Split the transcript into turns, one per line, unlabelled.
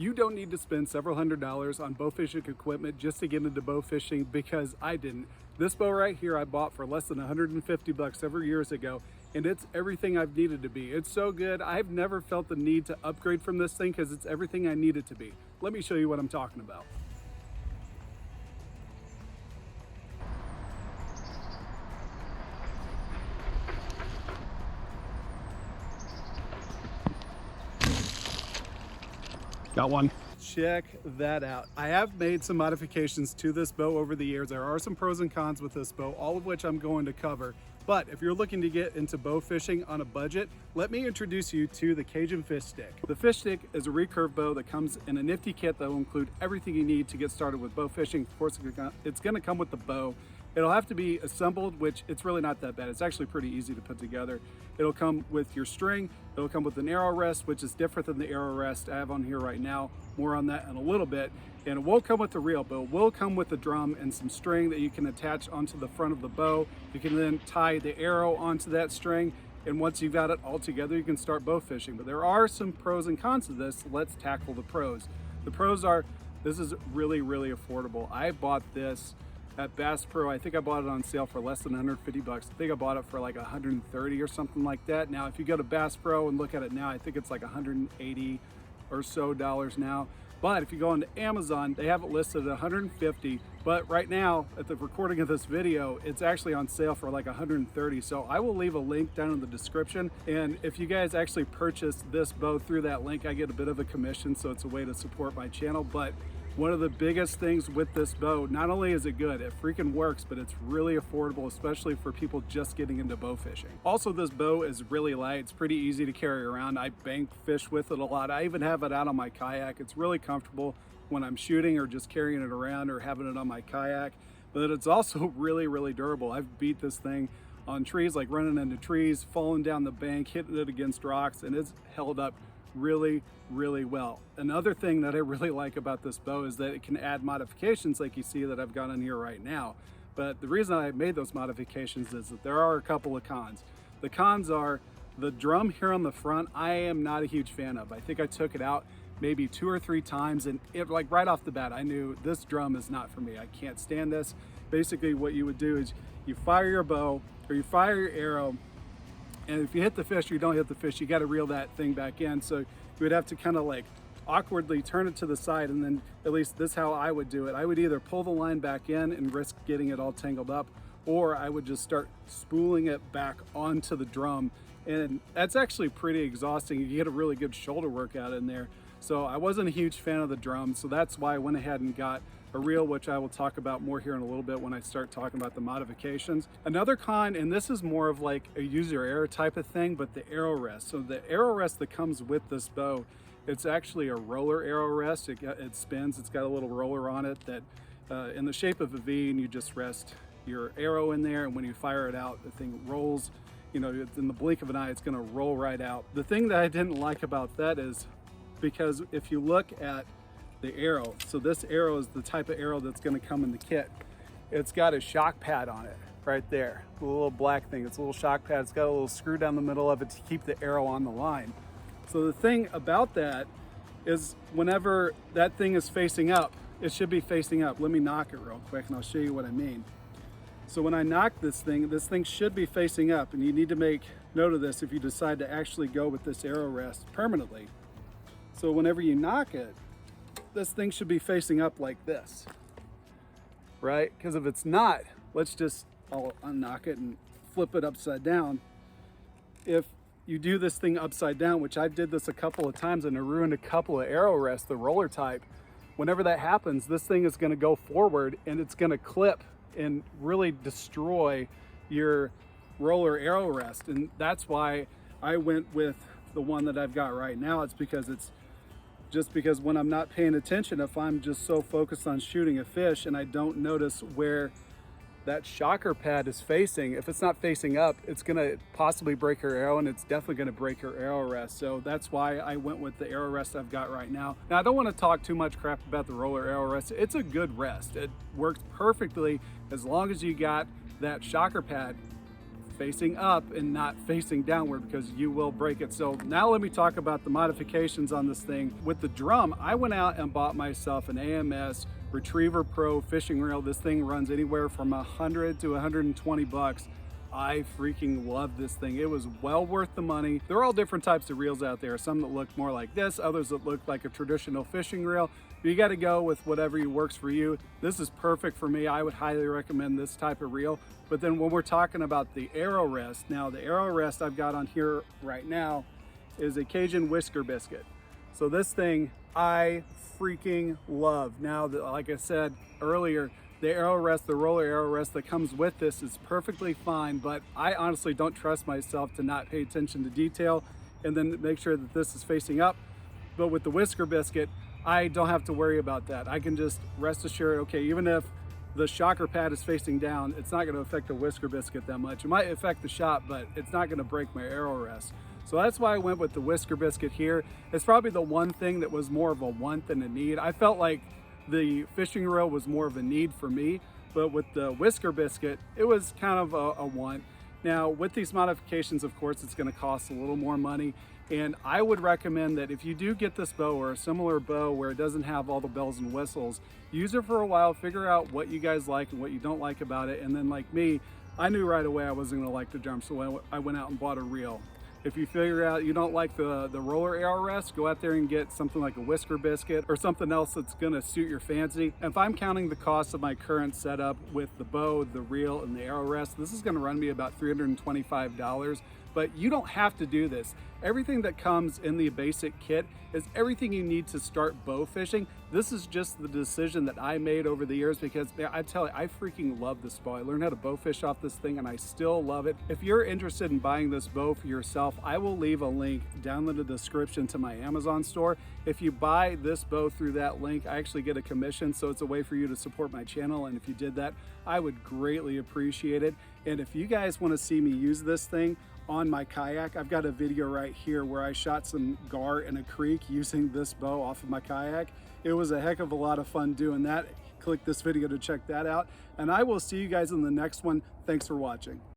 You don't need to spend several $100s on bow fishing equipment just to get into bow fishing, because I didn't. This bow right here I bought for less than 150 bucks several years ago, and it's everything I've needed to be. It's so good. I've never felt the need to upgrade from this thing because it's everything I need it to be. Let me show you what I'm talking about. Got one. Check that out. I have made some modifications to this bow over the years. There are some pros and cons with this bow, all of which I'm going to cover. But if you're looking to get into bow fishing on a budget, let me introduce you to the Cajun Fish Stick. The Fish Stick is a recurve bow that comes in a nifty kit that will include everything you need to get started with bow fishing. Of course, it's gonna come with the bow. It'll have to be assembled, which it's really not that bad. It's actually pretty easy to put together. It'll come with your string. It'll come with an arrow rest, which is different than the arrow rest I have on here right now. More on that in a little bit. And it won't come with the reel, but it will come with the drum and some string that you can attach onto the front of the bow. You can then tie the arrow onto that string. And once you've got it all together, you can start bow fishing. But there are some pros and cons to this. Let's tackle the pros. The pros are, this is really, really affordable. I bought this at Bass Pro. I think I bought it on sale for less than 150 bucks. I think I bought it for like 130 or something like that. Now, if you go to Bass Pro and look at it now, I think it's like 180 or so dollars now. But if you go into Amazon, they have it listed at 150. But right now, at the recording of this video, it's actually on sale for like 130. So I will leave a link down in the description. And if you guys actually purchase this bow through that link, I get a bit of a commission. So it's a way to support my channel. But one of the biggest things with this bow, not only is it good, it freaking works, but it's really affordable, especially for people just getting into bow fishing. Also, this bow is really light. It's pretty easy to carry around. I bank fish with it a lot. I even have it out on my kayak. It's really comfortable when I'm shooting or just carrying it around or having it on my kayak. But it's also really, really durable. I've beat this thing on trees, like running into trees, falling down the bank, hitting it against rocks, and it's held up really, really well. Another thing that I really like about this bow is that it can add modifications like you see that I've got on here right now. But the reason I made those modifications is that there are a couple of cons. The cons are the drum here on the front. I am not a huge fan of. I think I took it out maybe 2 or 3 times, and it, like right off the bat, I knew this drum is not for me. I can't stand this. Basically what you would do is you fire your bow or you fire your arrow, and if you hit the fish or you don't hit the fish, you got to reel that thing back in. So you would have to kind of like awkwardly turn it to the side, and then, at least this is how I would do it. I would either pull the line back in and risk getting it all tangled up, or I would just start spooling it back onto the drum. And that's actually pretty exhausting. You get a really good shoulder workout in there. So I wasn't a huge fan of the drum. So that's why I went ahead and got a reel, which I will talk about more here in a little bit when I start talking about the modifications. Another con, and this is more of like a use your error type of thing, but the arrow rest. So the arrow rest that comes with this bow, it's actually a roller arrow rest. It spins, it's got a little roller on it that in the shape of a V, and you just rest your arrow in there, and when you fire it out, the thing rolls. You know, in the blink of an eye, it's gonna roll right out. The thing that I didn't like about that is, because if you look at the arrow, so this arrow is the type of arrow that's going to come in the kit. It's got a shock pad on it right there, the little black thing. It's a little shock pad. It's got a little screw down the middle of it to keep the arrow on the line. So the thing about that is, whenever that thing is facing up, it should be facing up. Let me knock it real quick and I'll show you what I mean. So when I knock this thing should be facing up, and you need to make note of this if you decide to actually go with this arrow rest permanently. So whenever you knock it, this thing should be facing up like this, right? Because if it's not, I'll unknock it and flip it upside down. If you do this thing upside down, which I did this a couple of times and I ruined a couple of arrow rests, the roller type, whenever that happens, this thing is gonna go forward and it's gonna clip and really destroy your roller arrow rest. And that's why I went with the one that I've got right now. It's because when I'm not paying attention, if I'm just so focused on shooting a fish and I don't notice where that shocker pad is facing, if it's not facing up, it's gonna possibly break your arrow, and it's definitely gonna break your arrow rest. So that's why I went with the arrow rest I've got right now. Now, I don't wanna talk too much crap about the roller arrow rest. It's a good rest. It works perfectly as long as you got that shocker pad facing up and not facing downward, because you will break it. So now let me talk about the modifications on this thing. With the drum, I went out and bought myself an AMS Retriever Pro fishing reel. This thing runs anywhere from 100 to 120 bucks. I freaking love this thing. It was well worth the money. There are all different types of reels out there. Some that look more like this, others that look like a traditional fishing reel. But you got to go with whatever works for you. This is perfect for me. I would highly recommend this type of reel. But then when we're talking about the arrow rest, now the arrow rest I've got on here right now is a Cajun whisker biscuit. So this thing I freaking love. Now, like I said earlier, the arrow rest, the roller arrow rest that comes with this is perfectly fine, but I honestly don't trust myself to not pay attention to detail and then make sure that this is facing up. But with the whisker biscuit, I don't have to worry about that. I can just rest assured, okay, even if the shocker pad is facing down, it's not gonna affect the whisker biscuit that much. It might affect the shot, but it's not gonna break my arrow rest. So that's why I went with the whisker biscuit here. It's probably the one thing that was more of a want than a need. I felt like the fishing reel was more of a need for me, but with the whisker biscuit, it was kind of a want. Now, with these modifications, of course, it's gonna cost a little more money. And I would recommend that if you do get this bow or a similar bow where it doesn't have all the bells and whistles, use it for a while, figure out what you guys like and what you don't like about it. And then like me, I knew right away I wasn't gonna like the drum, so I went out and bought a reel. If you figure out you don't like the roller arrow rest, go out there and get something like a whisker biscuit or something else that's gonna suit your fancy. And if I'm counting the cost of my current setup with the bow, the reel, and the arrow rest, this is gonna run me about $325. But you don't have to do this. Everything that comes in the basic kit is everything you need to start bow fishing. This is just the decision that I made over the years, because I tell you, I freaking love this bow. I learned how to bow fish off this thing and I still love it. If you're interested in buying this bow for yourself, I will leave a link down in the description to my Amazon store. If you buy this bow through that link, I actually get a commission, so it's a way for you to support my channel. And if you did that, I would greatly appreciate it. And if you guys want to see me use this thing on my kayak, I've got a video right here where I shot some gar in a creek using this bow off of my kayak. It was a heck of a lot of fun doing that. Click this video to check that out, and I will see you guys in the next one. Thanks for watching.